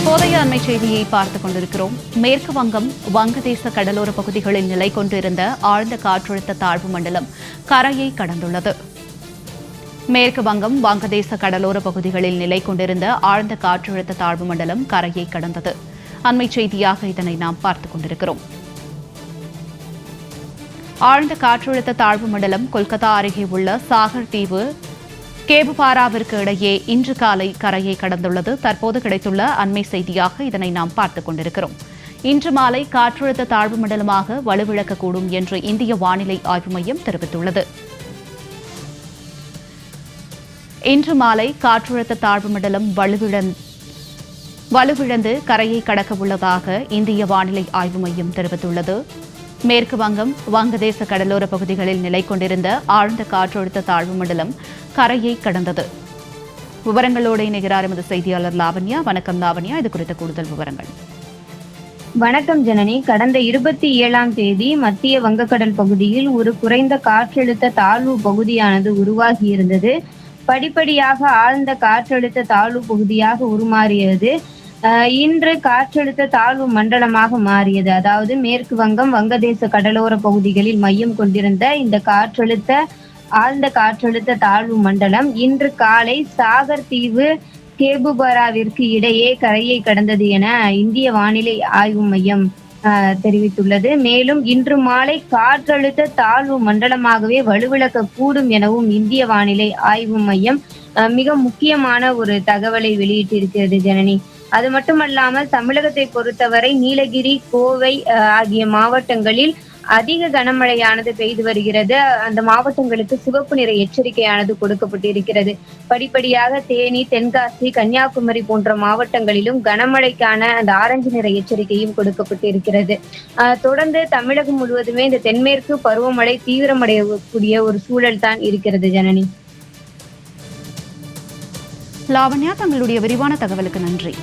தற்போதைய அண்மை செய்தியை பார்த்துக் கொண்டிருக்கிறோம். மேற்கு வங்கம், வங்கதேச கடலோர பகுதிகளில் நிலை கொண்டிருந்த ஆழ்ந்த காற்றழுத்த தாழ்வு மண்டலம் கரையை கடந்துள்ளது. மேற்கு வங்கம், வங்கதேச கடலோர பகுதிகளில் நிலை கொண்டிருந்த ஆழ்ந்த காற்றழுத்த தாழ்வு மண்டலம் கரையை கடந்தது. அண்மை செய்தியாக இதனை நாம் பார்த்துக் கொண்டிருக்கிறோம். ஆழ்ந்த காற்றழுத்த தாழ்வு மண்டலம் கொல்கத்தா அருகே உள்ள சாகர் தீவு கேபுபாராவிற்கு இடையே இன்று காலை கரையை கடந்துள்ளது. தற்போது கிடைத்துள்ள அண்மை செய்தியாக இதனை நாம் பார்த்துக் கொண்டிருக்கிறோம். இன்று மாலை காற்றழுத்த தாழ்வு மண்டலமாக வலுவிழக்கக்கூடும் என்று இந்திய வானிலை ஆய்வு மையம் தெரிவித்துள்ளது. இன்று மாலை காற்றழுத்த தாழ்வு மண்டலம் வலுவிழந்து கரையை கடக்க உள்ளதாக இந்திய வானிலை ஆய்வு மையம் தெரிவித்துள்ளது. மேற்கு வங்கம், வங்கதேச கடலோர பகுதிகளில் நிலை கொண்டிருந்த ஆழ்ந்த காற்றழுத்த தாழ்வு மண்டலம் கரையை கடந்தது. விவரங்களோடு இணைகிறார் எமது செய்தியாளர் லாவண்யா. வணக்கம் லாவண்யா, இது குறித்த கூடுதல் விவரங்கள். வணக்கம் ஜனனி. கடந்த 27ஆம் தேதி மத்திய வங்கக்கடல் பகுதியில் ஒரு குறைந்த காற்றழுத்த தாழ்வு பகுதியானது உருவாகி இருந்தது. படிப்படியாக ஆழ்ந்த காற்றழுத்த தாழ்வு பகுதியாக உருமாறியது. இன்று காற்றழுத்த தாழ்வு மண்டலமாக மாறியது. அதாவது மேற்கு வங்கம், வங்கதேச கடலோர பகுதிகளில் மையம் கொண்டிருந்த இந்த ஆழ்ந்த காற்றழுத்த தாழ்வு மண்டலம் இன்று காலை சாகர் தீவு கேபுபாராவிற்கு இடையே கரையை கடந்தது என இந்திய வானிலை ஆய்வு மையம் தெரிவித்துள்ளது. மேலும் இன்று மாலை காற்றழுத்த தாழ்வு மண்டலமாகவே வலுவிழக்க கூடும் எனவும் இந்திய வானிலை ஆய்வு மையம் மிக முக்கியமான ஒரு தகவலை வெளியிட்டிருக்கிறது ஜனனி. அது மட்டுமல்லாமல் தமிழகத்தை பொறுத்தவரை நீலகிரி, கோவை ஆகிய மாவட்டங்களில் அதிக கனமழையானது பெய்து வருகிறது. அந்த மாவட்டங்களுக்கு சிவப்பு நிற எச்சரிக்கையானது கொடுக்கப்பட்டிருக்கிறது. படிப்படியாக தேனி, தென்காசி, கன்னியாகுமரி போன்ற மாவட்டங்களிலும் கனமழைக்கான அந்த ஆரஞ்சு நிற எச்சரிக்கையும் கொடுக்கப்பட்டிருக்கிறது. தொடர்ந்து தமிழகம் முழுவதுமே இந்த தென்மேற்கு பருவமழை தீவிரமடையக்கூடிய ஒரு சூழல் தான் இருக்கிறது ஜனனி. லாவண்யா, தங்களுடைய விரிவான தகவலுக்கு நன்றி.